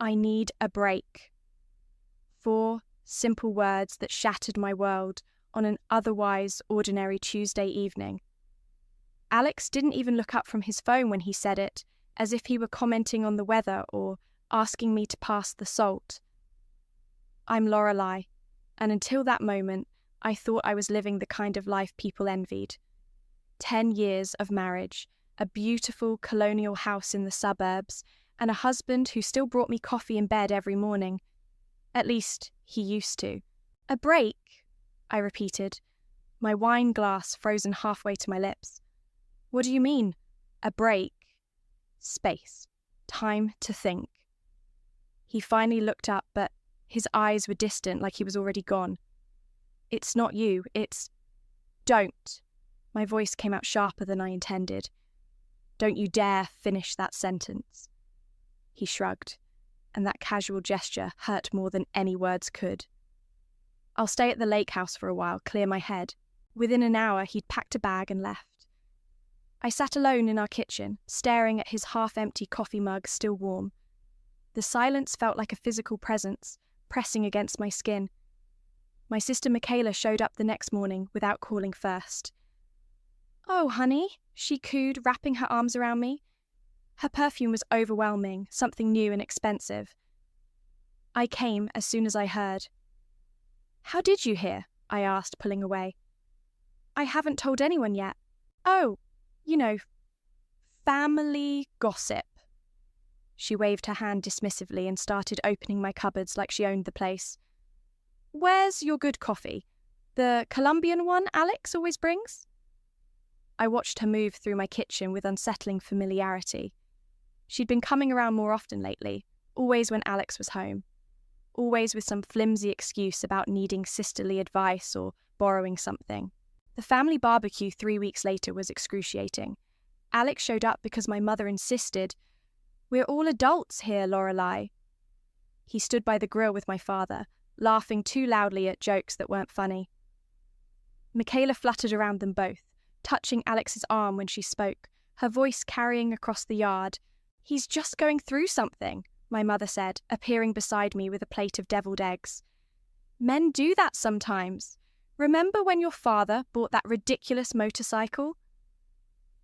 I need a break. 4 simple words that shattered my world on an otherwise ordinary Tuesday evening. Alex didn't even look up from his phone when he said it, as if he were commenting on the weather or asking me to pass the salt. I'm Lorelei, and until that moment, I thought I was living the kind of life people envied. 10 years of marriage, a beautiful colonial house in the suburbs, and a husband who still brought me coffee in bed every morning. At least, he used to. A break, I repeated, my wine glass frozen halfway to my lips. What do you mean, a break? Space. Time to think. He finally looked up, but his eyes were distant like he was already gone. It's not you, it's... Don't. My voice came out sharper than I intended. Don't you dare finish that sentence. He shrugged, and that casual gesture hurt more than any words could. I'll stay at the lake house for a while, clear my head. Within an hour, he'd packed a bag and left. I sat alone in our kitchen, staring at his half-empty coffee mug still warm. The silence felt like a physical presence, pressing against my skin. My sister Michaela showed up the next morning without calling first. "Oh, honey," she cooed, wrapping her arms around me. Her perfume was overwhelming, something new and expensive. I came as soon as I heard. "How did you hear?" I asked, pulling away. "I haven't told anyone yet." "Oh, you know, family gossip." She waved her hand dismissively and started opening my cupboards like she owned the place. "Where's your good coffee? The Colombian one Alex always brings?" I watched her move through my kitchen with unsettling familiarity. She'd been coming around more often lately, always when Alex was home. Always with some flimsy excuse about needing sisterly advice or borrowing something. The family barbecue 3 weeks later was excruciating. Alex showed up because my mother insisted. "We're all adults here, Lorelei." He stood by the grill with my father, laughing too loudly at jokes that weren't funny. Michaela fluttered around them both, touching Alex's arm when she spoke, her voice carrying across the yard. "He's just going through something," my mother said, appearing beside me with a plate of deviled eggs. "Men do that sometimes. Remember when your father bought that ridiculous motorcycle?"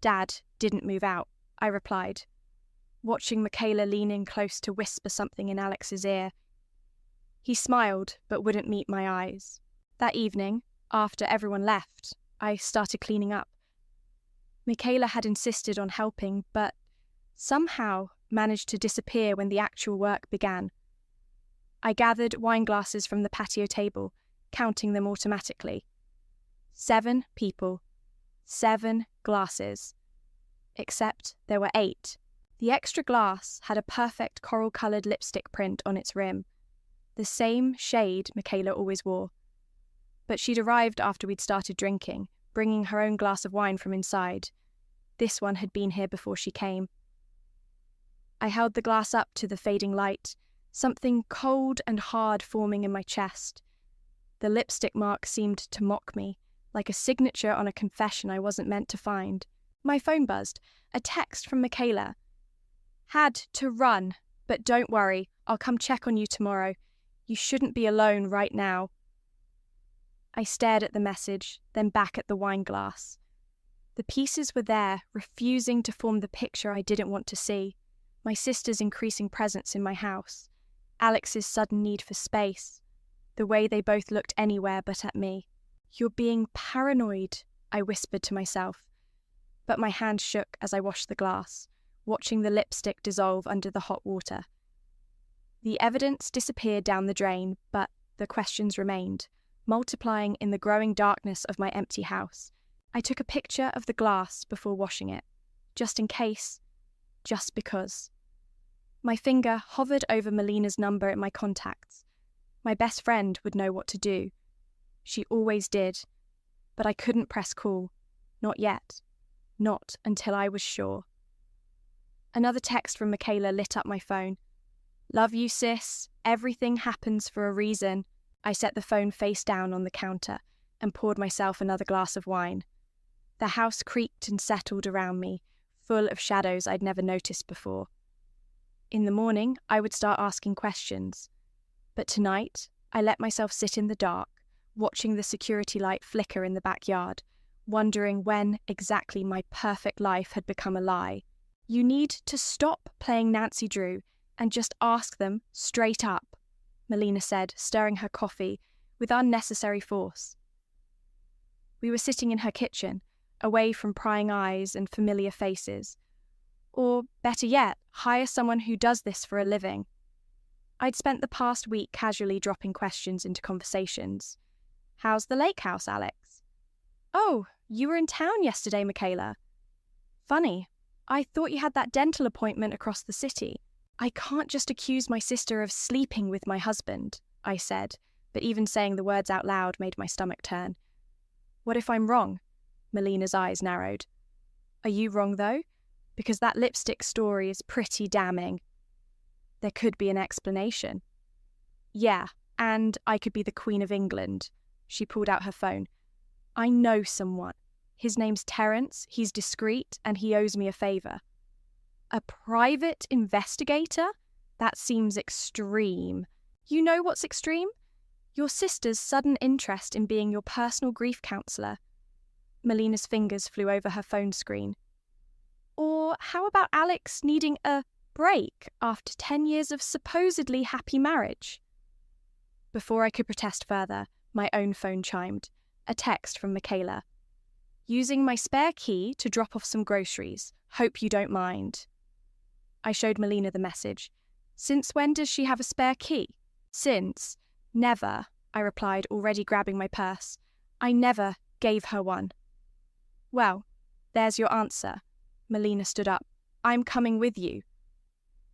"Dad didn't move out," I replied, watching Michaela lean in close to whisper something in Alex's ear. He smiled, but wouldn't meet my eyes. That evening, after everyone left, I started cleaning up. Michaela had insisted on helping, but somehow managed to disappear when the actual work began. I gathered wine glasses from the patio table, counting them automatically. 7 people, 7 glasses. Except there were 8. The extra glass had a perfect coral-coloured lipstick print on its rim, the same shade Michaela always wore. But she'd arrived after we'd started drinking, bringing her own glass of wine from inside. This one had been here before she came. I held the glass up to the fading light, something cold and hard forming in my chest. The lipstick mark seemed to mock me, like a signature on a confession I wasn't meant to find. My phone buzzed, a text from Michaela. "Had to run, but don't worry, I'll come check on you tomorrow. You shouldn't be alone right now." I stared at the message, then back at the wine glass. The pieces were there, refusing to form the picture I didn't want to see. My sister's increasing presence in my house, Alex's sudden need for space, the way they both looked anywhere but at me. "You're being paranoid," I whispered to myself, but my hand shook as I washed the glass, watching the lipstick dissolve under the hot water. The evidence disappeared down the drain, but the questions remained, multiplying in the growing darkness of my empty house. I took a picture of the glass before washing it, just in case, just because. My finger hovered over Melina's number in my contacts. My best friend would know what to do. She always did, but I couldn't press call. Not yet. Not until I was sure. Another text from Michaela lit up my phone. "Love you, sis. Everything happens for a reason." I set the phone face down on the counter and poured myself another glass of wine. The house creaked and settled around me, full of shadows I'd never noticed before. In the morning, I would start asking questions. But tonight, I let myself sit in the dark, watching the security light flicker in the backyard, wondering when exactly my perfect life had become a lie. You need to stop playing Nancy Drew and just ask them straight up, Melina said, stirring her coffee with unnecessary force. We were sitting in her kitchen, away from prying eyes and familiar faces. Or, better yet, hire someone who does this for a living. I'd spent the past week casually dropping questions into conversations. How's the lake house, Alex? Oh, you were in town yesterday, Michaela. Funny, I thought you had that dental appointment across the city. I can't just accuse my sister of sleeping with my husband, I said, but even saying the words out loud made my stomach turn. What if I'm wrong? Melina's eyes narrowed. Are you wrong, though? Because that lipstick story is pretty damning. There could be an explanation. Yeah, and I could be the Queen of England. She pulled out her phone. I know someone. His name's Terence, he's discreet, and he owes me a favour. A private investigator? That seems extreme. You know what's extreme? Your sister's sudden interest in being your personal grief counsellor. Melina's fingers flew over her phone screen. Or how about Alex needing a break after 10 years of supposedly happy marriage? Before I could protest further, my own phone chimed. A text from Michaela. Using my spare key to drop off some groceries. Hope you don't mind. I showed Melina the message. Since when does she have a spare key? Since. Never, I replied, already grabbing my purse. I never gave her one. Well, there's your answer. Melina stood up. I'm coming with you.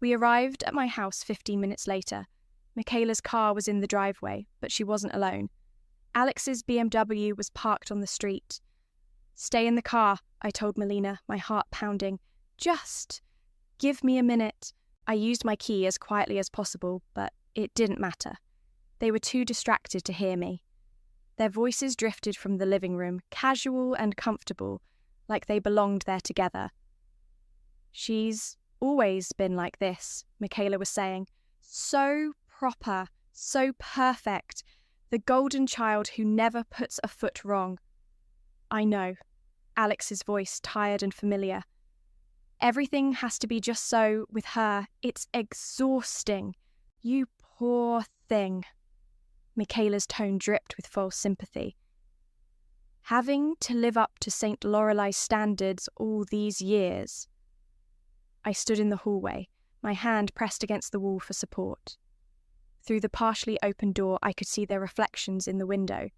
We arrived at my house 15 minutes later. Michaela's car was in the driveway, but she wasn't alone. Alex's BMW was parked on the street. Stay in the car, I told Melina, my heart pounding. Just give me a minute. I used my key as quietly as possible, but it didn't matter. They were too distracted to hear me. Their voices drifted from the living room, casual and comfortable, like they belonged there together. She's always been like this, Michaela was saying. So proper, so perfect. The golden child who never puts a foot wrong. I know. Alex's voice, tired and familiar. Everything has to be just so with her. It's exhausting. You poor thing. Michaela's tone dripped with false sympathy. Having to live up to St. Lorelei's standards all these years. I stood in the hallway, my hand pressed against the wall for support. Through the partially open door, I could see their reflections in the window.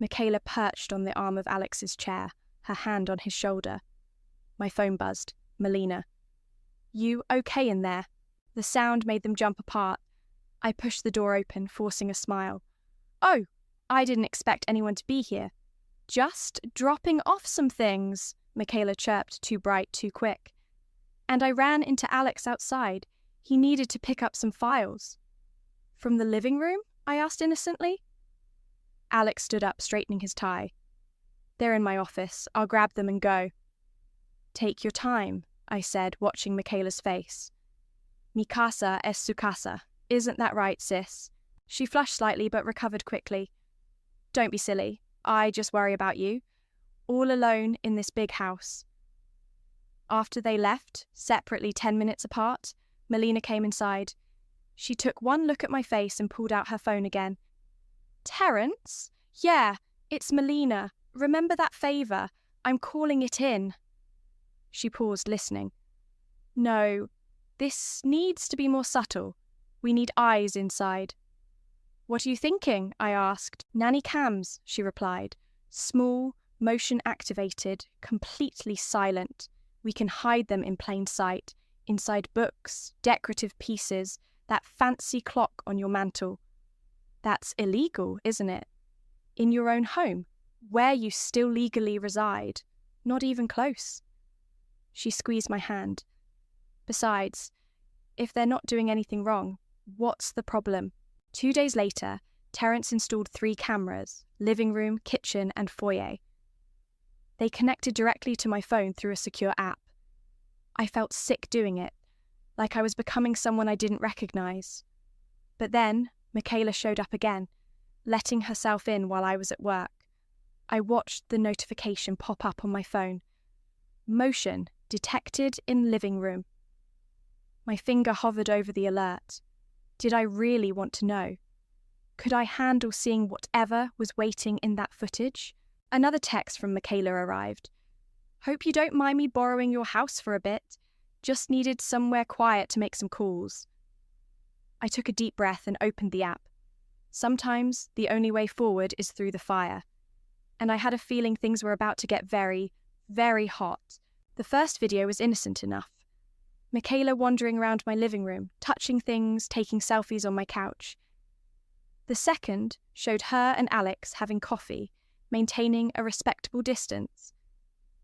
Michaela perched on the arm of Alex's chair, her hand on his shoulder. My phone buzzed. Melina. You okay in there? The sound made them jump apart. I pushed the door open, forcing a smile. Oh, I didn't expect anyone to be here. Just dropping off some things, Michaela chirped, too bright, too quick. And I ran into Alex outside. He needed to pick up some files. From the living room? I asked innocently. Alex stood up, straightening his tie. They're in my office. I'll grab them and go. Take your time, I said, watching Michaela's face. Mi casa es su casa. Isn't that right, sis? She flushed slightly but recovered quickly. Don't be silly. I just worry about you. All alone in this big house. After they left, separately 10 minutes apart, Melina came inside. She took one look at my face and pulled out her phone again. Terence? Yeah, it's Melina. Remember that favour? I'm calling it in. She paused, listening. No, this needs to be more subtle. We need eyes inside. What are you thinking? I asked. Nanny cams, she replied. Small, motion-activated, completely silent. We can hide them in plain sight, inside books, decorative pieces, that fancy clock on your mantel. That's illegal, isn't it? In your own home, where you still legally reside. Not even close. She squeezed my hand. Besides, if they're not doing anything wrong, what's the problem? 2 days later, Terence installed 3 cameras, living room, kitchen, and foyer. They connected directly to my phone through a secure app. I felt sick doing it. like I was becoming someone I didn't recognize. But then, Michaela showed up again, letting herself in while I was at work. I watched the notification pop up on my phone. Motion detected in living room. My finger hovered over the alert. Did I really want to know? Could I handle seeing whatever was waiting in that footage? Another text from Michaela arrived. Hope you don't mind me borrowing your house for a bit. Just needed somewhere quiet to make some calls. I took a deep breath and opened the app. Sometimes the only way forward is through the fire. And I had a feeling things were about to get very, very hot. The first video was innocent enough. Michaela wandering around my living room, touching things, taking selfies on my couch. The second showed her and Alex having coffee, maintaining a respectable distance.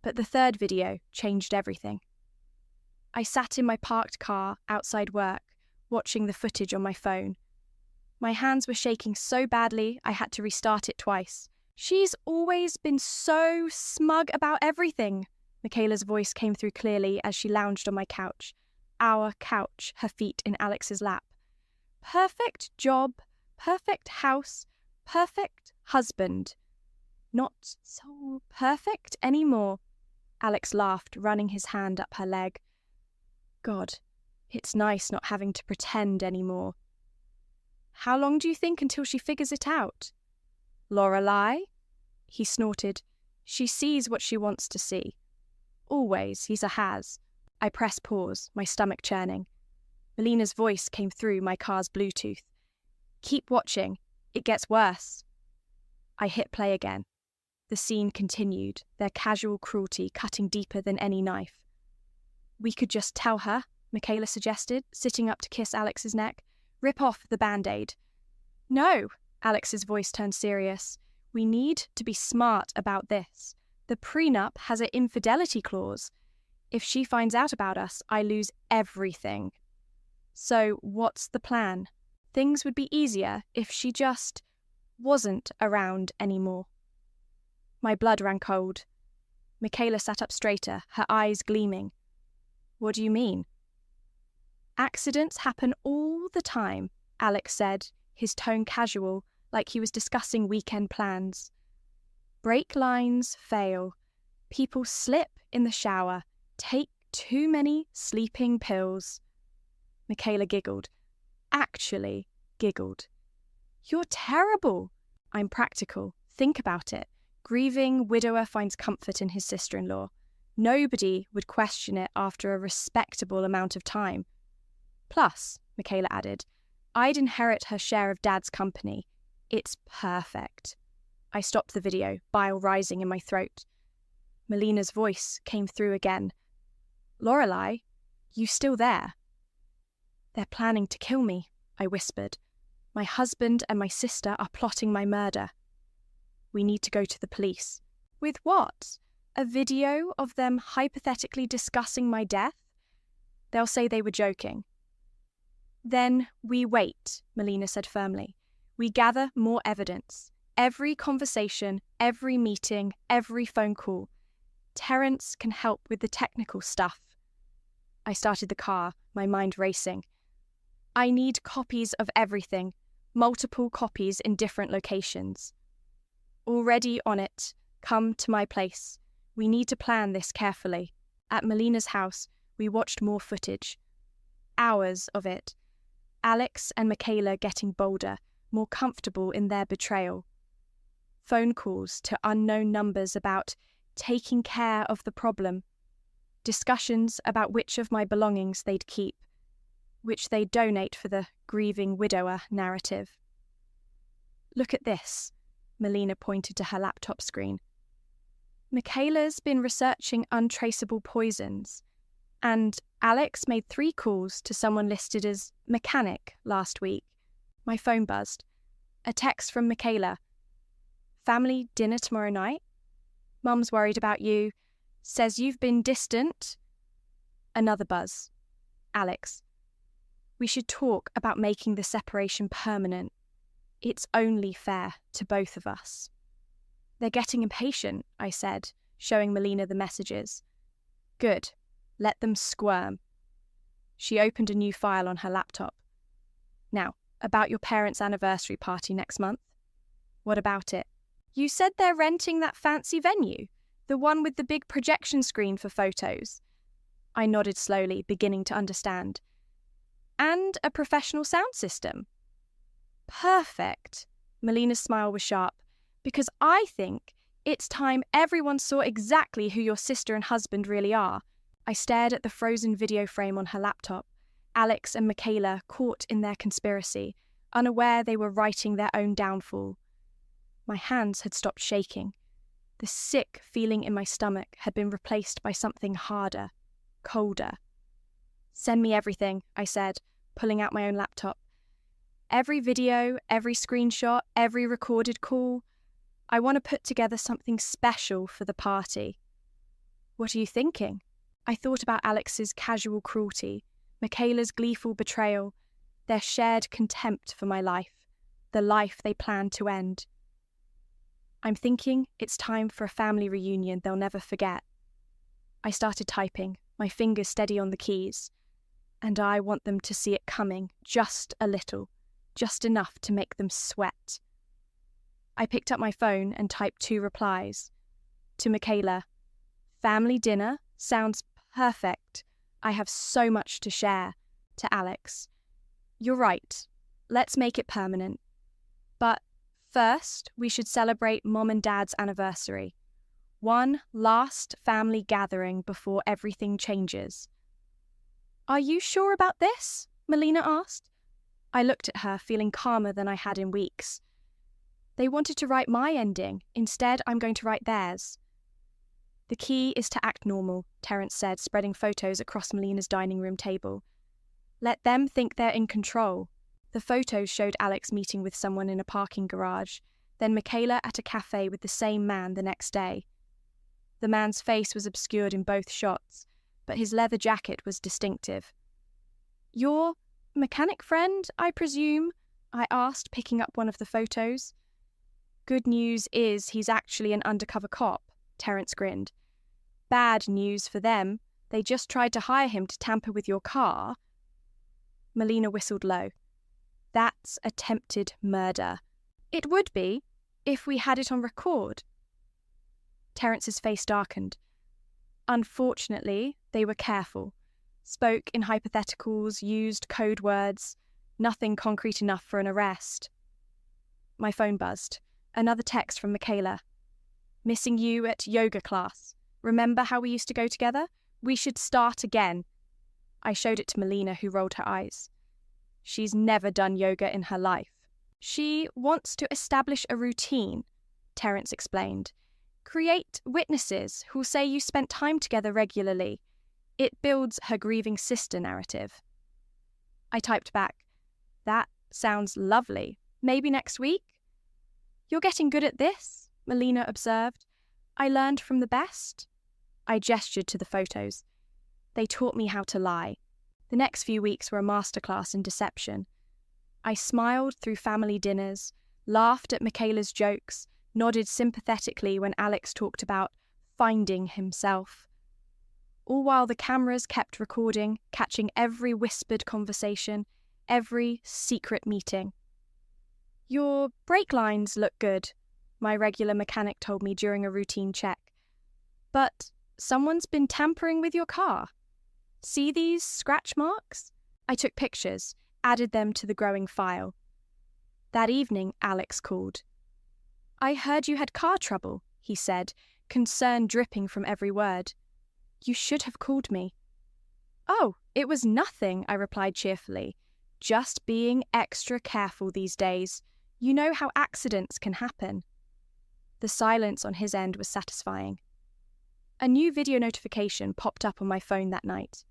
But the third video changed everything. I sat in my parked car outside work, watching the footage on my phone. My hands were shaking so badly I had to restart it twice. She's always been so smug about everything. Michaela's voice came through clearly as she lounged on my couch. Our couch, her feet in Alex's lap. Perfect job, perfect house, perfect husband. Not so perfect anymore. Alex laughed, running his hand up her leg. God, it's nice not having to pretend anymore. How long do you think until she figures it out? Lorelei? He snorted. She sees what she wants to see. Always, he's a has. I pressed pause, my stomach churning. Melina's voice came through my car's Bluetooth. Keep watching. It gets worse. I hit play again. The scene continued, their casual cruelty cutting deeper than any knife. We could just tell her, Michaela suggested, sitting up to kiss Alex's neck. Rip off the Band-Aid. No, Alex's voice turned serious. We need to be smart about this. The prenup has an infidelity clause. If she finds out about us, I lose everything. So what's the plan? Things would be easier if she just wasn't around anymore. My blood ran cold. Michaela sat up straighter, her eyes gleaming. What do you mean? Accidents happen all the time, Alex said, his tone casual, like he was discussing weekend plans. Brake lines fail. People slip in the shower, take too many sleeping pills. Michaela giggled. Actually giggled. You're terrible. I'm practical. Think about it. Grieving widower finds comfort in his sister-in-law. Nobody would question it after a respectable amount of time. Plus, Michaela added, I'd inherit her share of Dad's company. It's perfect. I stopped the video, bile rising in my throat. Melina's voice came through again. Lorelei, you still there? They're planning to kill me, I whispered. My husband and my sister are plotting my murder. We need to go to the police. With what? A video of them hypothetically discussing my death? They'll say they were joking. Then we wait, Melina said firmly. We gather more evidence. Every conversation, every meeting, every phone call. Terence can help with the technical stuff. I started the car, my mind racing. I need copies of everything, multiple copies in different locations. Already on it. Come to my place. We need to plan this carefully. At Melina's house, we watched more footage. Hours of it. Alex and Michaela getting bolder, more comfortable in their betrayal. Phone calls to unknown numbers about taking care of the problem. Discussions about which of my belongings they'd keep, which they'd donate for the grieving widower narrative. Look at this, Melina pointed to her laptop screen. Michaela's been researching untraceable poisons, and Alex made 3 calls to someone listed as mechanic last week. My phone buzzed. A text from Michaela. Family dinner tomorrow night? Mum's worried about you. Says you've been distant. Another buzz. Alex. We should talk about making the separation permanent. It's only fair to both of us. They're getting impatient, I said, showing Melina the messages. Good. Let them squirm. She opened a new file on her laptop. Now, about your parents' anniversary party next month. What about it? You said they're renting that fancy venue, the one with the big projection screen for photos. I nodded slowly, beginning to understand. And a professional sound system. Perfect. Melina's smile was sharp, because I think it's time everyone saw exactly who your sister and husband really are. I stared at the frozen video frame on her laptop. Alex and Michaela caught in their conspiracy, unaware they were writing their own downfall. My hands had stopped shaking. The sick feeling in my stomach had been replaced by something harder, colder. Send me everything, I said, pulling out my own laptop. Every video, every screenshot, every recorded call. I want to put together something special for the party. What are you thinking? I thought about Alex's casual cruelty, Michaela's gleeful betrayal, their shared contempt for my life, the life they planned to end. I'm thinking it's time for a family reunion they'll never forget. I started typing, my fingers steady on the keys, and I want them to see it coming just a little, just enough to make them sweat. I picked up my phone and typed 2 replies. To Michaela, family dinner sounds perfect. I have so much to share. To Alex, you're right. Let's make it permanent. But first, we should celebrate Mom and Dad's anniversary. One last family gathering before everything changes. Are you sure about this? Melina asked. I looked at her, feeling calmer than I had in weeks. They wanted to write my ending. Instead, I'm going to write theirs. The key is to act normal, Terence said, spreading photos across Melina's dining room table. Let them think they're in control. The photos showed Alex meeting with someone in a parking garage, then Michaela at a cafe with the same man the next day. The man's face was obscured in both shots, but his leather jacket was distinctive. Your mechanic friend, I presume? I asked, picking up one of the photos. Good news is he's actually an undercover cop, Terence grinned. Bad news for them, they just tried to hire him to tamper with your car. Melina whistled low. That's attempted murder. It would be, if we had it on record. Terence's face darkened. Unfortunately, they were careful. Spoke in hypotheticals, used code words, nothing concrete enough for an arrest. My phone buzzed. Another text from Michaela. Missing you at yoga class. Remember how we used to go together? We should start again. I showed it to Melina, who rolled her eyes. She's never done yoga in her life. She wants to establish a routine, Terence explained. Create witnesses who'll say you spent time together regularly. It builds her grieving sister narrative. I typed back, that sounds lovely. Maybe next week? You're getting good at this, Melina observed. I learned from the best. I gestured to the photos. They taught me how to lie. The next few weeks were a masterclass in deception. I smiled through family dinners, laughed at Michaela's jokes, nodded sympathetically when Alex talked about finding himself. All while the cameras kept recording, catching every whispered conversation, every secret meeting. Your brake lines look good, my regular mechanic told me during a routine check. But someone's been tampering with your car. See these scratch marks? I took pictures, added them to the growing file. That evening, Alex called. I heard you had car trouble, he said, concern dripping from every word. You should have called me. Oh, it was nothing, I replied cheerfully. Just being extra careful these days. You know how accidents can happen. The silence on his end was satisfying. A new video notification popped up on my phone that night.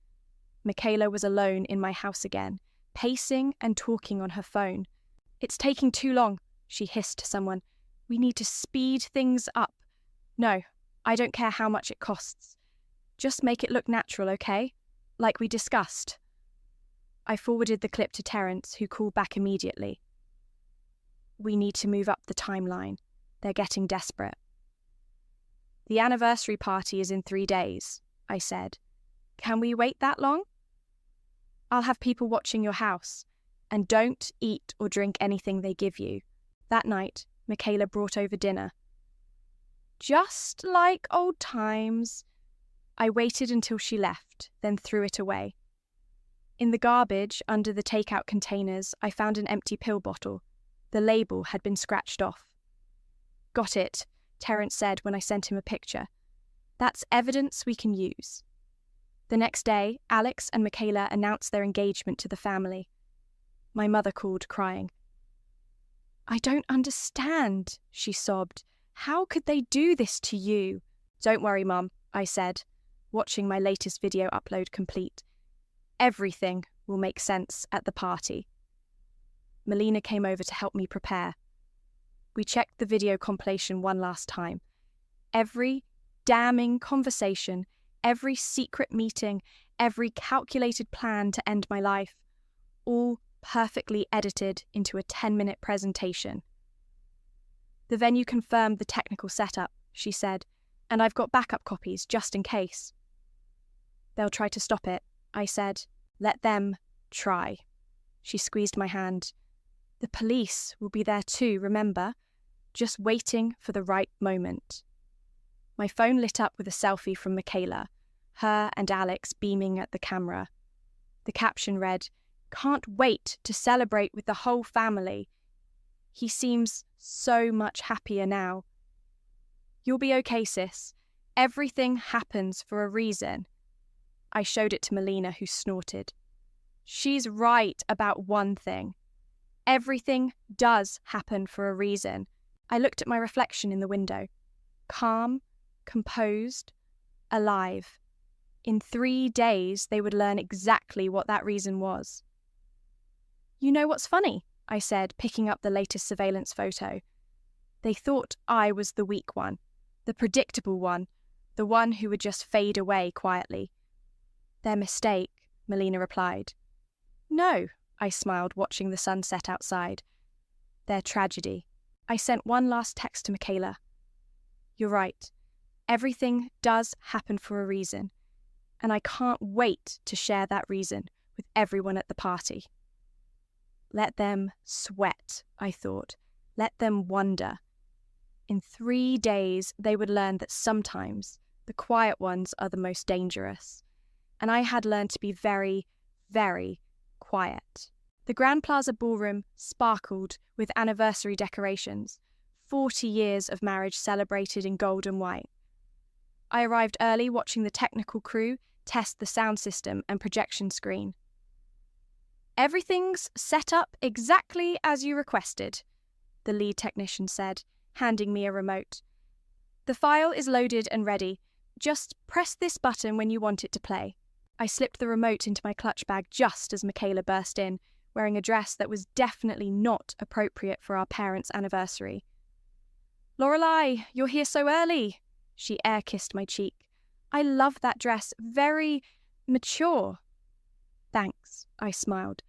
Michaela was alone in my house again, pacing and talking on her phone. It's taking too long, she hissed to someone. We need to speed things up. No, I don't care how much it costs. Just make it look natural, okay? Like we discussed. I forwarded the clip to Terence, who called back immediately. We need to move up the timeline. They're getting desperate. The anniversary party is in 3 days, I said. Can we wait that long? I'll have people watching your house. And don't eat or drink anything they give you. That night, Michaela brought over dinner. Just like old times. I waited until she left, then threw it away. In the garbage, under the takeout containers, I found an empty pill bottle. The label had been scratched off. Got it, Terence said when I sent him a picture. That's evidence we can use. The next day, Alex and Michaela announced their engagement to the family. My mother called, crying. I don't understand, she sobbed. How could they do this to you? Don't worry, Mum, I said, watching my latest video upload complete. Everything will make sense at the party. Melina came over to help me prepare. We checked the video compilation one last time. Every damning conversation, every secret meeting, every calculated plan to end my life, all perfectly edited into a 10-minute presentation. The venue confirmed the technical setup, she said, and I've got backup copies just in case. They'll try to stop it, I said. Let them try. She squeezed my hand. The police will be there too, remember? Just waiting for the right moment. My phone lit up with a selfie from Michaela, her and Alex beaming at the camera. The caption read, "Can't wait to celebrate with the whole family. He seems so much happier now." You'll be okay, sis. Everything happens for a reason. I showed it to Melina, who snorted. She's right about one thing. Everything does happen for a reason. I looked at my reflection in the window. Calm, composed, alive. In 3 days, they would learn exactly what that reason was. You know what's funny? I said, picking up the latest surveillance photo. They thought I was the weak one, the predictable one, the one who would just fade away quietly. Their mistake, Melina replied. No, I smiled, watching the sunset outside. Their tragedy. I sent one last text to Michaela. You're right. Everything does happen for a reason, and I can't wait to share that reason with everyone at the party. Let them sweat, I thought. Let them wonder. In 3 days, they would learn that sometimes the quiet ones are the most dangerous. And I had learned to be very, very quiet. The Grand Plaza Ballroom sparkled with anniversary decorations, 40 years of marriage celebrated in gold and white. I arrived early, watching the technical crew test the sound system and projection screen. Everything's set up exactly as you requested, the lead technician said, handing me a remote. The file is loaded and ready. Just press this button when you want it to play. I slipped the remote into my clutch bag just as Michaela burst in, wearing a dress that was definitely not appropriate for our parents' anniversary. Lorelei, you're here so early, she air-kissed my cheek. I love that dress, very mature. Thanks, I smiled.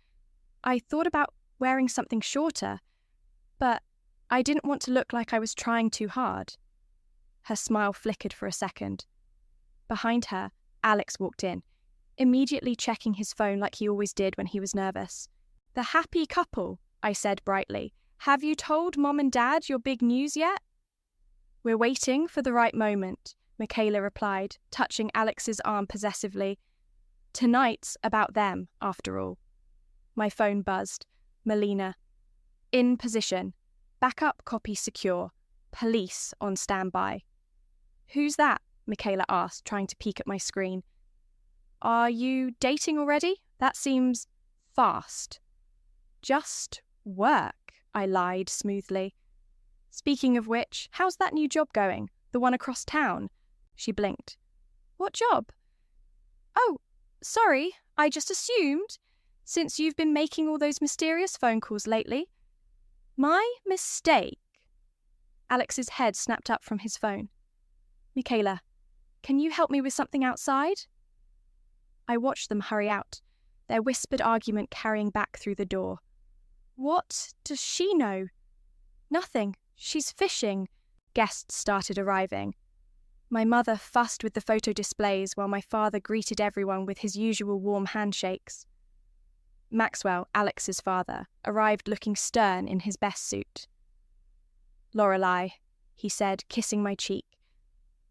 I thought about wearing something shorter, but I didn't want to look like I was trying too hard. Her smile flickered for a second. Behind her, Alex walked in, immediately checking his phone like he always did when he was nervous. The happy couple, I said brightly. Have you told Mom and Dad your big news yet? We're waiting for the right moment, Michaela replied, touching Alex's arm possessively. Tonight's about them, after all. My phone buzzed. Melina. In position. Backup copy secure. Police on standby. Who's that? Michaela asked, trying to peek at my screen. Are you dating already? That seems fast. Just work, I lied smoothly. Speaking of which, how's that new job going? The one across town? She blinked. What job? Oh, sorry, I just assumed, since you've been making all those mysterious phone calls lately. My mistake. Alex's head snapped up from his phone. Michaela, can you help me with something outside? I watched them hurry out, their whispered argument carrying back through the door. What does she know? Nothing. She's fishing. Guests started arriving. My mother fussed with the photo displays while my father greeted everyone with his usual warm handshakes. Maxwell, Alex's father, arrived looking stern in his best suit. "Lorelei," he said, kissing my cheek.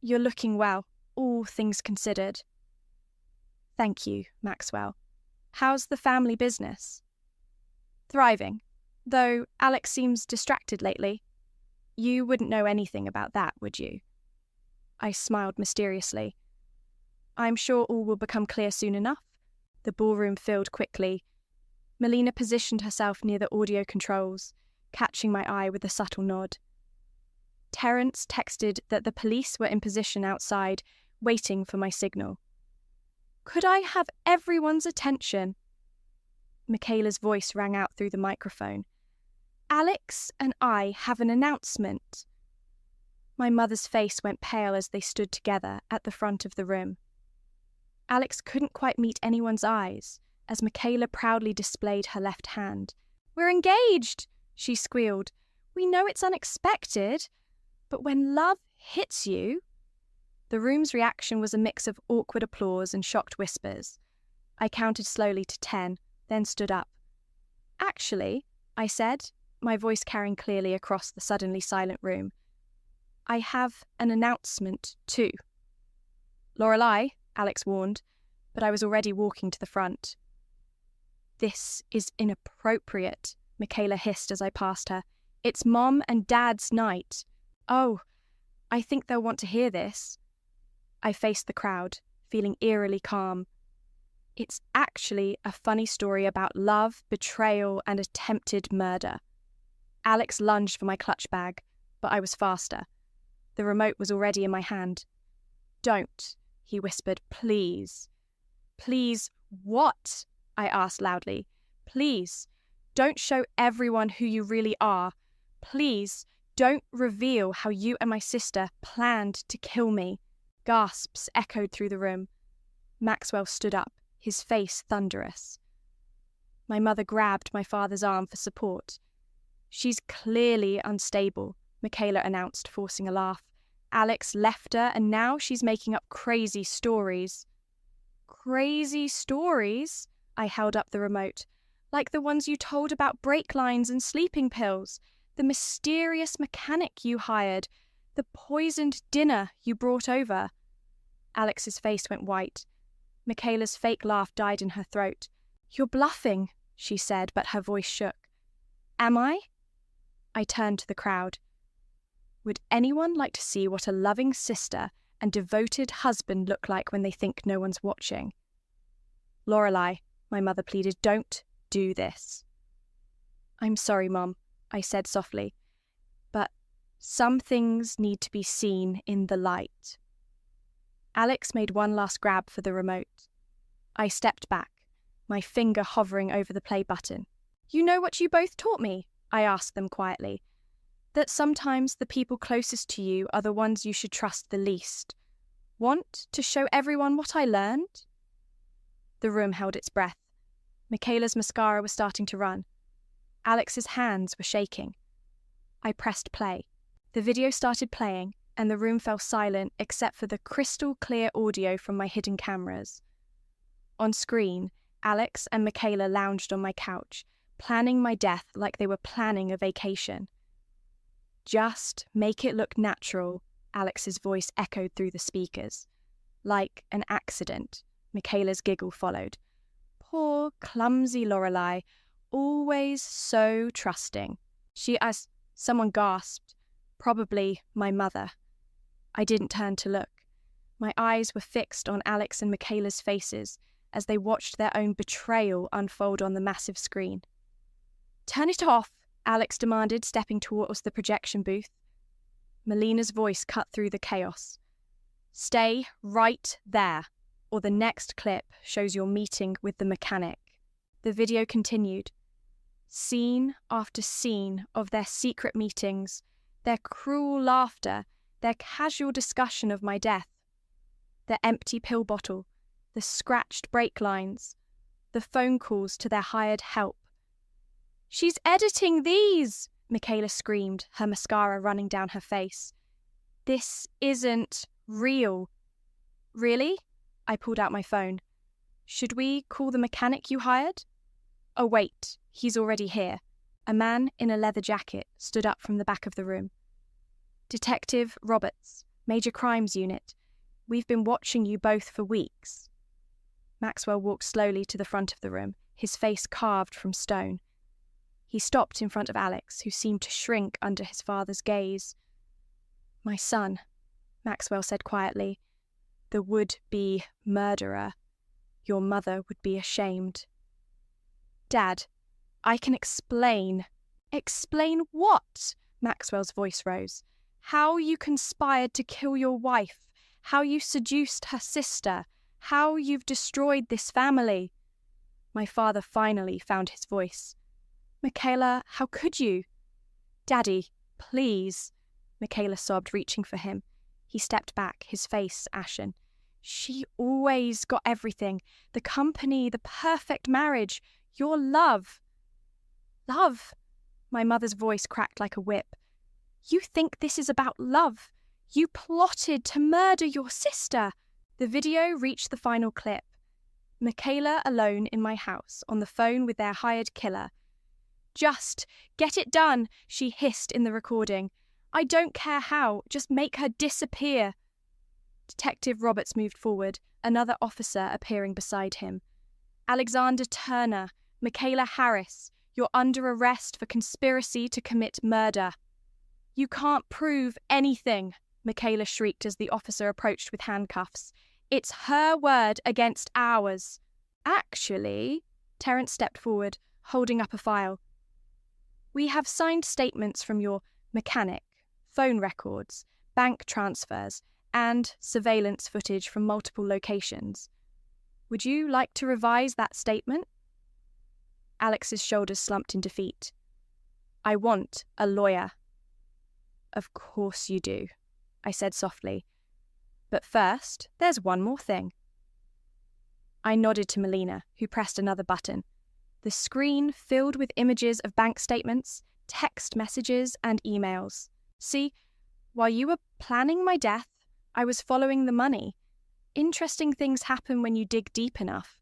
"You're looking well, all things considered." "Thank you, Maxwell. How's the family business?" "Thriving, though Alex seems distracted lately. You wouldn't know anything about that, would you?" I smiled mysteriously. "I'm sure all will become clear soon enough." The ballroom filled quickly. Melina positioned herself near the audio controls, catching my eye with a subtle nod. Terence texted that the police were in position outside, waiting for my signal. "Could I have everyone's attention?" Michaela's voice rang out through the microphone. "Alex and I have an announcement." My mother's face went pale as they stood together at the front of the room. Alex couldn't quite meet anyone's eyes as Michaela proudly displayed her left hand. "We're engaged!" she squealed. "We know it's unexpected, but when love hits you..." The room's reaction was a mix of awkward applause and shocked whispers. I counted slowly to 10, then stood up. "Actually," I said, my voice carrying clearly across the suddenly silent room, "I have an announcement too." "Lorelei," Alex warned, but I was already walking to the front. "This is inappropriate," Michaela hissed as I passed her. "It's Mom and Dad's night." "Oh, I think they'll want to hear this." I faced the crowd, feeling eerily calm. "It's actually a funny story about love, betrayal, and attempted murder." Alex lunged for my clutch bag, but I was faster. The remote was already in my hand. "Don't," he whispered. "Please." "Please what?" I asked loudly. "Please, don't show everyone who you really are. Please, don't reveal how you and my sister planned to kill me." Gasps echoed through the room. Maxwell stood up, his face thunderous. My mother grabbed my father's arm for support. "She's clearly unstable," Michaela announced, forcing a laugh. "Alex left her and now she's making up crazy stories." "Crazy stories?" I held up the remote. "Like the ones you told about brake lines and sleeping pills, the mysterious mechanic you hired, the poisoned dinner you brought over." Alex's face went white. Michaela's fake laugh died in her throat. "You're bluffing," she said, but her voice shook. "Am I?" I turned to the crowd. Would anyone like to see what a loving sister and devoted husband look like when they think no one's watching? "Lorelei," my mother pleaded, "don't do this." "I'm sorry, Mom," I said softly, "but some things need to be seen in the light." Alex made one last grab for the remote. I stepped back, my finger hovering over the play button. "You know what you both taught me?" I asked them quietly. "That sometimes the people closest to you are the ones you should trust the least. Want to show everyone what I learned?" The room held its breath. Michaela's mascara was starting to run. Alex's hands were shaking. I pressed play. The video started playing, and the room fell silent except for the crystal-clear audio from my hidden cameras. On screen, Alex and Michaela lounged on my couch, planning my death like they were planning a vacation. "Just make it look natural," Alex's voice echoed through the speakers. "Like an accident," Michaela's giggle followed. "Poor, clumsy Lorelei, always so trusting." Someone gasped. Probably my mother. I didn't turn to look. My eyes were fixed on Alex and Michaela's faces as they watched their own betrayal unfold on the massive screen. "Turn it off," Alex demanded, stepping towards the projection booth. Melina's voice cut through the chaos. "Stay right there, or the next clip shows your meeting with the mechanic." The video continued. Scene after scene of their secret meetings, their cruel laughter, their casual discussion of my death. The empty pill bottle, the scratched brake lines, the phone calls to their hired help. "She's editing these!" Michaela screamed, her mascara running down her face. "This isn't real." "Really?" I pulled out my phone. "Should we call the mechanic you hired?" Oh, wait, he's already here. A man in a leather jacket stood up from the back of the room. Detective Roberts, Major Crimes Unit. We've been watching you both for weeks. Maxwell walked slowly to the front of the room, his face carved from stone. He stopped in front of Alex, who seemed to shrink under his father's gaze. My son, Maxwell said quietly, the would-be murderer. Your mother would be ashamed. Dad, I can explain. Explain what? Maxwell's voice rose. How you conspired to kill your wife, how you seduced her sister, how you've destroyed this family. My father finally found his voice. Michaela, how could you? Daddy, please, Michaela sobbed, reaching for him. He stepped back, his face ashen. She always got everything. The company, the perfect marriage, your love. Love? My mother's voice cracked like a whip. You think this is about love? You plotted to murder your sister. The video reached the final clip. Michaela alone in my house, on the phone with their hired killer. Just get it done, she hissed in the recording. I don't care how, just make her disappear. Detective Roberts moved forward, another officer appearing beside him. Alexander Turner, Michaela Harris, you're under arrest for conspiracy to commit murder. You can't prove anything, Michaela shrieked as the officer approached with handcuffs. It's her word against ours. Actually, Terence stepped forward, holding up a file. We have signed statements from your mechanic, phone records, bank transfers, and surveillance footage from multiple locations. Would you like to revise that statement? Alex's shoulders slumped in defeat. I want a lawyer. Of course you do, I said softly. But first, there's one more thing. I nodded to Melina, who pressed another button. The screen filled with images of bank statements, text messages, and emails. See, while you were planning my death, I was following the money. Interesting things happen when you dig deep enough,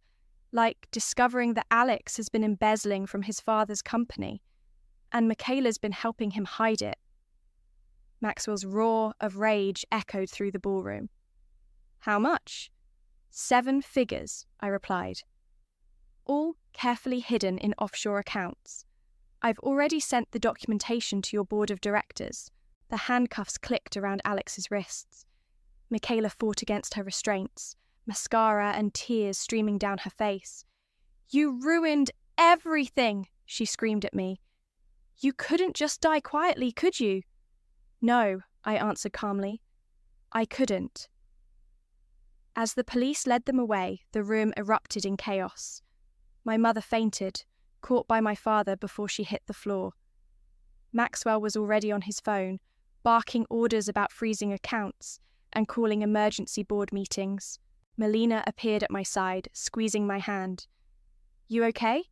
like discovering that Alex has been embezzling from his father's company, and Michaela's been helping him hide it. Maxwell's roar of rage echoed through the ballroom. How much? 7 figures, I replied. All carefully hidden in offshore accounts. I've already sent the documentation to your board of directors. The handcuffs clicked around Alex's wrists. Michaela fought against her restraints, mascara and tears streaming down her face. You ruined everything, she screamed at me. You couldn't just die quietly, could you? No, I answered calmly. I couldn't. As the police led them away, the room erupted in chaos. My mother fainted, caught by my father before she hit the floor. Maxwell was already on his phone, barking orders about freezing accounts and calling emergency board meetings. Melina appeared at my side, squeezing my hand. You okay?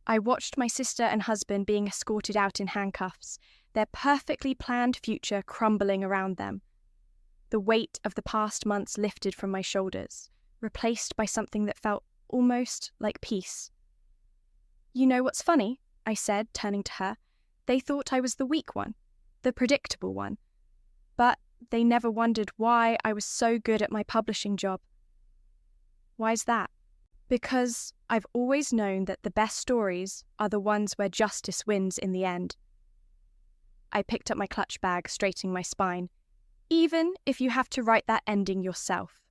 I watched my sister and husband being escorted out in handcuffs, their perfectly planned future crumbling around them. The weight of the past months lifted from my shoulders, replaced by something that felt almost like peace. You know what's funny? I said, turning to her. They thought I was the weak one, the predictable one. But they never wondered why I was so good at my publishing job. Why's that? Because I've always known that the best stories are the ones where justice wins in the end. I picked up my clutch bag, straightening my spine. Even if you have to write that ending yourself.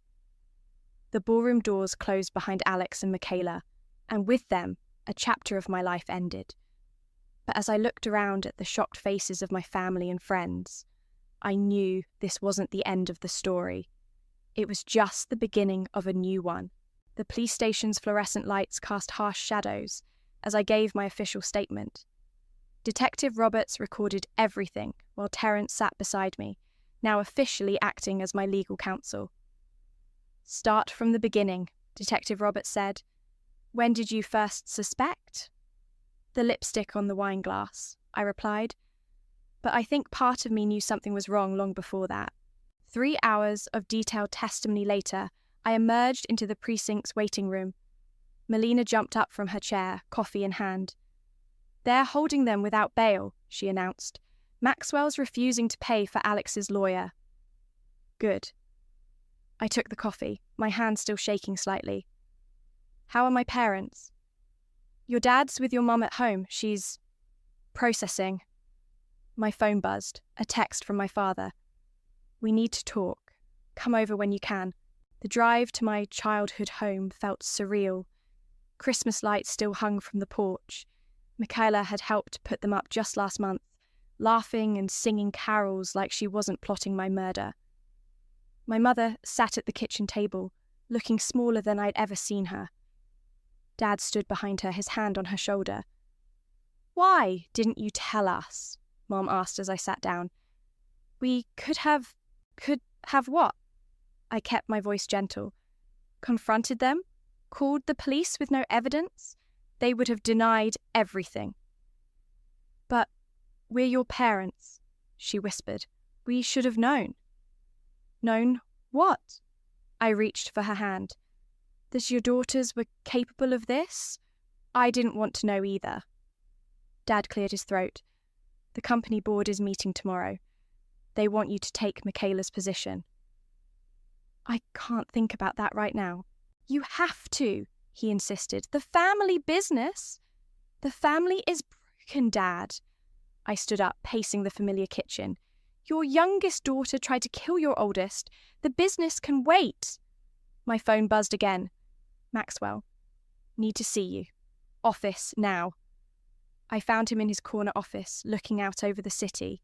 The ballroom doors closed behind Alex and Michaela, and with them, a chapter of my life ended. But as I looked around at the shocked faces of my family and friends, I knew this wasn't the end of the story. It was just the beginning of a new one. The police station's fluorescent lights cast harsh shadows as I gave my official statement. Detective Roberts recorded everything while Terence sat beside me, now officially acting as my legal counsel. Start from the beginning, Detective Roberts said. When did you first suspect? The lipstick on the wine glass, I replied. But I think part of me knew something was wrong long before that. 3 hours of detailed testimony later, I emerged into the precinct's waiting room. Melina jumped up from her chair, coffee in hand. "They're holding them without bail," she announced. "Maxwell's refusing to pay for Alex's lawyer." "Good." I took the coffee, my hand still shaking slightly. "How are my parents?" "Your dad's with your mum at home. She's processing." My phone buzzed, a text from my father. "We need to talk. Come over when you can." The drive to my childhood home felt surreal. Christmas lights still hung from the porch. Michaela had helped put them up just last month, laughing and singing carols like she wasn't plotting my murder. My mother sat at the kitchen table, looking smaller than I'd ever seen her. Dad stood behind her, his hand on her shoulder. "Why didn't you tell us?" Mom asked as I sat down. "We could have what?" I kept my voice gentle. "Confronted them? Called the police with no evidence? They would have denied everything." "But we're your parents," she whispered. "We should have known." "Known what?" I reached for her hand. "That your daughters were capable of this? I didn't want to know either." Dad cleared his throat. "The company board is meeting tomorrow. They want you to take Michaela's position." "I can't think about that right now." "You have to," he insisted. "The family business." "The family is broken, Dad." I stood up, pacing the familiar kitchen. "Your youngest daughter tried to kill your oldest. The business can wait." My phone buzzed again. "Maxwell. Need to see you. Office, now." I found him in his corner office, looking out over the city.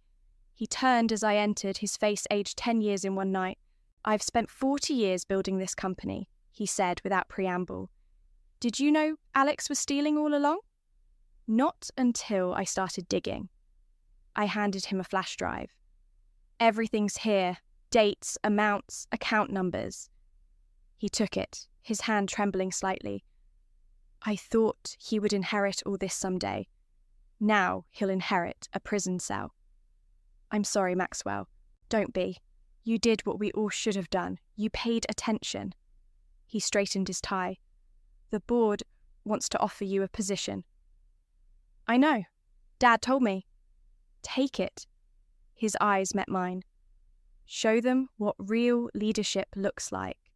He turned as I entered, his face aged 10 years in one night. "I've spent 40 years building this company," he said without preamble. "Did you know Alex was stealing all along?" "Not until I started digging." I handed him a flash drive. "Everything's here. Dates, amounts, account numbers." He took it, his hand trembling slightly. "I thought he would inherit all this someday. Now he'll inherit a prison cell." "I'm sorry, Maxwell. Don't be. You did what we all should have done. You paid attention." He straightened his tie. "The board wants to offer you a position." "I know. Dad told me." "Take it." His eyes met mine. "Show them what real leadership looks like."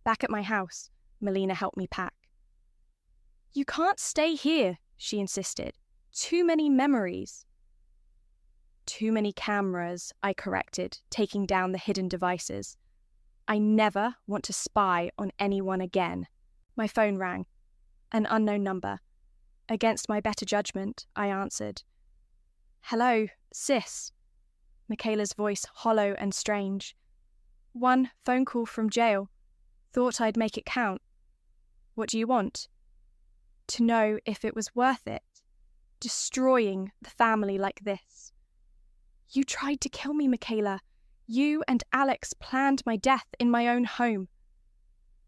Back at my house, Melina helped me pack. "You can't stay here," she insisted. "Too many memories." "Too many cameras," I corrected, taking down the hidden devices. "I never want to spy on anyone again." My phone rang. An unknown number. Against my better judgment, I answered. "Hello, sis." Michaela's voice hollow and strange. "One phone call from jail. Thought I'd make it count." "What do you want?" "To know if it was worth it. Destroying the family like this." "You tried to kill me, Michaela. You and Alex planned my death in my own home."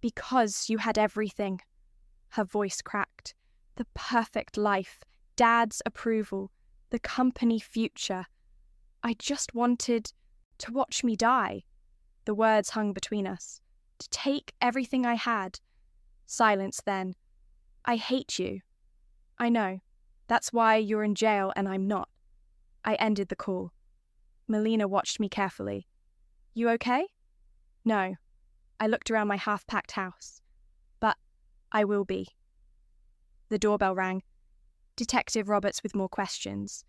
"Because you had everything." Her voice cracked. "The perfect life, Dad's approval, the company future. I just wanted to watch me die." The words hung between us. "To take everything I had." Silence then. "I hate you." "I know. That's why you're in jail and I'm not." I ended the call. Melina watched me carefully. "You okay?" "No." I looked around my half-packed house. "But I will be." The doorbell rang. Detective Roberts with more questions.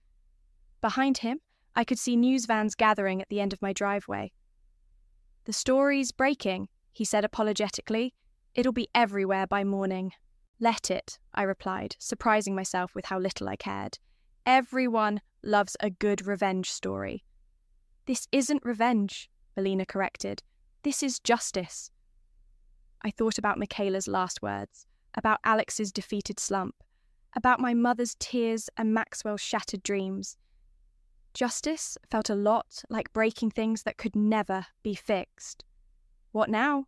Behind him, I could see news vans gathering at the end of my driveway. "The story's breaking," he said apologetically. "It'll be everywhere by morning." "Let it," I replied, surprising myself with how little I cared. "Everyone loves a good revenge story." "This isn't revenge," Melina corrected. "This is justice." I thought about Michaela's last words, about Alex's defeated slump, about my mother's tears and Maxwell's shattered dreams. Justice felt a lot like breaking things that could never be fixed. "What now?"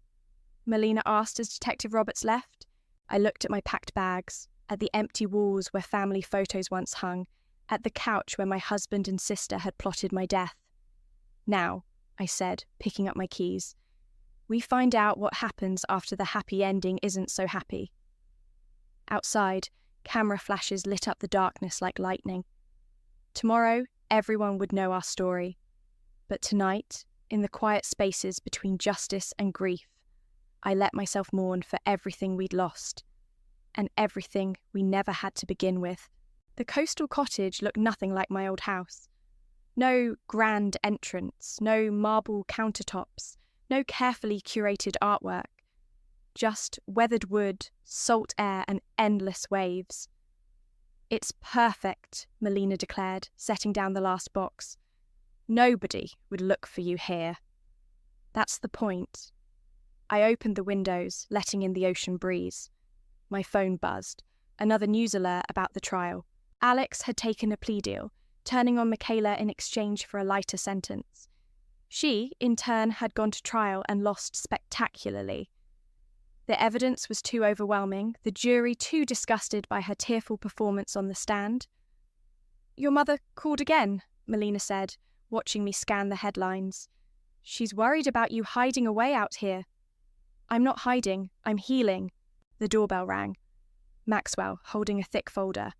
Melina asked as Detective Roberts left. I looked at my packed bags, at the empty walls where family photos once hung, at the couch where my husband and sister had plotted my death. "Now," I said, picking up my keys, "we find out what happens after the happy ending isn't so happy." Outside, camera flashes lit up the darkness like lightning. Tomorrow, everyone would know our story. But tonight, in the quiet spaces between justice and grief, I let myself mourn for everything we'd lost, and everything we never had to begin with. The coastal cottage looked nothing like my old house. No grand entrance, no marble countertops, no carefully curated artwork. Just weathered wood, salt air, and endless waves. "It's perfect," Melina declared, setting down the last box. "Nobody would look for you here." That's the point. I opened the windows, letting in the ocean breeze. My phone buzzed. Another news alert about the trial. Alex had taken a plea deal, turning on Michaela in exchange for a lighter sentence. She, in turn, had gone to trial and lost spectacularly. The evidence was too overwhelming, the jury too disgusted by her tearful performance on the stand. "Your mother called again," Melina said, watching me scan the headlines. "She's worried about you hiding away out here." "I'm not hiding, I'm healing." The doorbell rang. Maxwell, holding a thick folder.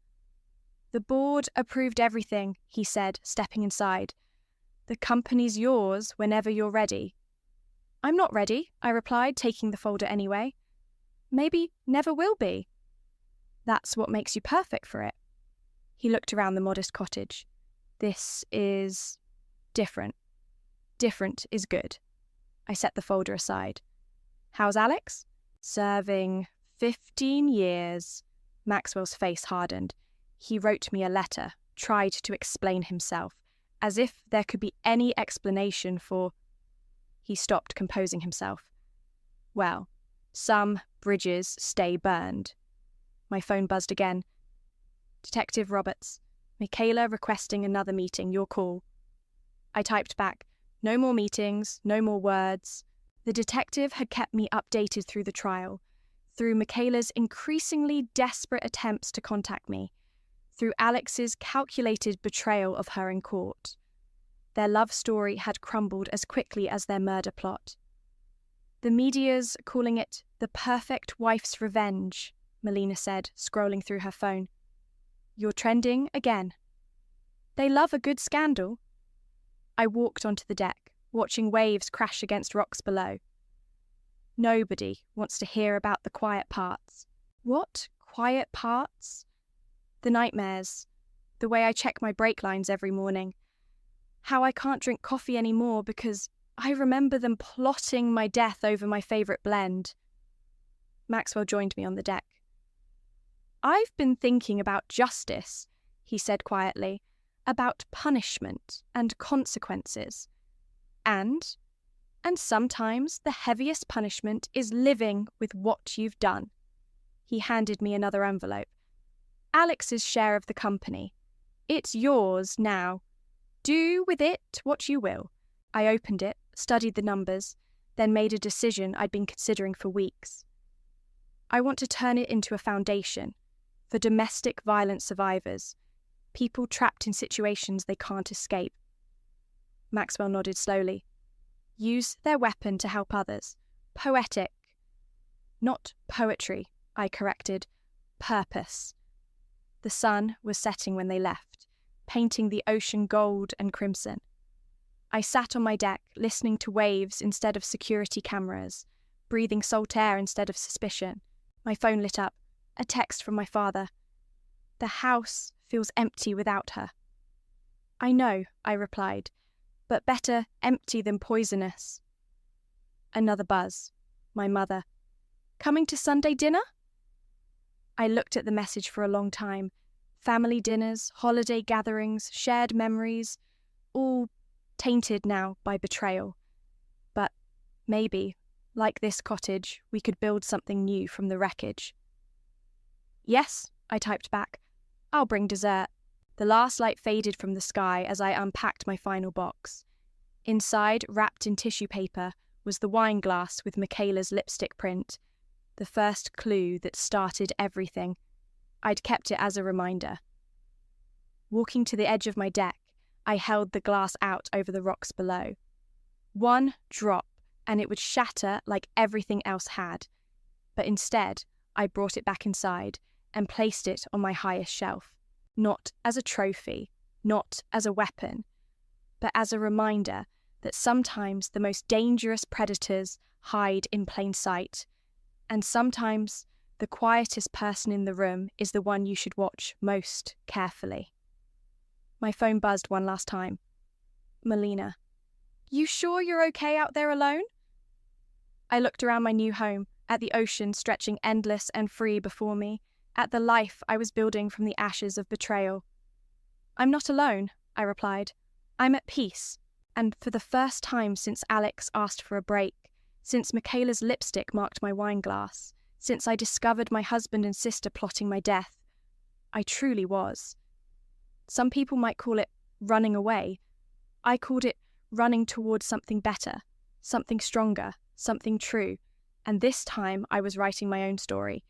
"The board approved everything," he said, stepping inside. "The company's yours whenever you're ready." "I'm not ready," I replied, taking the folder anyway. "Maybe never will be." "That's what makes you perfect for it." He looked around the modest cottage. "This is different. Different is good." I set the folder aside. "How's Alex?" "Serving 15 years. Maxwell's face hardened. He wrote me a letter, tried to explain himself, as if there could be any explanation for... He stopped, composing himself. "Well, some bridges stay burned." My phone buzzed again. "Detective Roberts, Michaela requesting another meeting, your call." I typed back, "No more meetings, no more words." The detective had kept me updated through the trial, through Michaela's increasingly desperate attempts to contact me, through Alex's calculated betrayal of her in court. Their love story had crumbled as quickly as their murder plot. "The media's calling it the perfect wife's revenge," Melina said, scrolling through her phone. "You're trending again." "They love a good scandal." I walked onto the deck, watching waves crash against rocks below. Nobody wants to hear about the quiet parts. What quiet parts? The nightmares, the way I check my brake lines every morning, how I can't drink coffee anymore because I remember them plotting my death over my favourite blend. Maxwell joined me on the deck. "I've been thinking about justice," he said quietly, "about punishment and consequences. And sometimes the heaviest punishment is living with what you've done." He handed me another envelope. "Alex's share of the company. It's yours now. Do with it what you will." I opened it, studied the numbers, then made a decision I'd been considering for weeks. I want to turn it into a foundation for domestic violence survivors, people trapped in situations they can't escape. Maxwell nodded slowly. "Use their weapon to help others. Poetic." "Not poetry," I corrected. "Purpose." The sun was setting when they left, painting the ocean gold and crimson. I sat on my deck, listening to waves instead of security cameras, breathing salt air instead of suspicion. My phone lit up, a text from my father. "The house feels empty without her." "I know," I replied, "but better empty than poisonous." Another buzz. My mother. "Coming to Sunday dinner?" I looked at the message for a long time. Family dinners, holiday gatherings, shared memories, all tainted now by betrayal. But maybe, like this cottage, we could build something new from the wreckage. "Yes," I typed back. "I'll bring dessert." The last light faded from the sky as I unpacked my final box. Inside, wrapped in tissue paper, was the wine glass with Michaela's lipstick print, the first clue that started everything. I'd kept it as a reminder. Walking to the edge of my deck, I held the glass out over the rocks below. One drop, and it would shatter like everything else had. But instead, I brought it back inside, and placed it on my highest shelf, not as a trophy, not as a weapon, but as a reminder that sometimes the most dangerous predators hide in plain sight, and sometimes the quietest person in the room is the one you should watch most carefully. My phone buzzed one last time. Melina. You sure you're okay out there alone? I looked around my new home, at the ocean stretching endless and free before me, at the life I was building from the ashes of betrayal. I'm not alone, I replied. I'm at peace, and for the first time since Alex asked for a break, since Michaela's lipstick marked my wine glass, since I discovered my husband and sister plotting my death, I truly was. Some people might call it running away. I called it running towards something better, something stronger, something true, and this time I was writing my own story,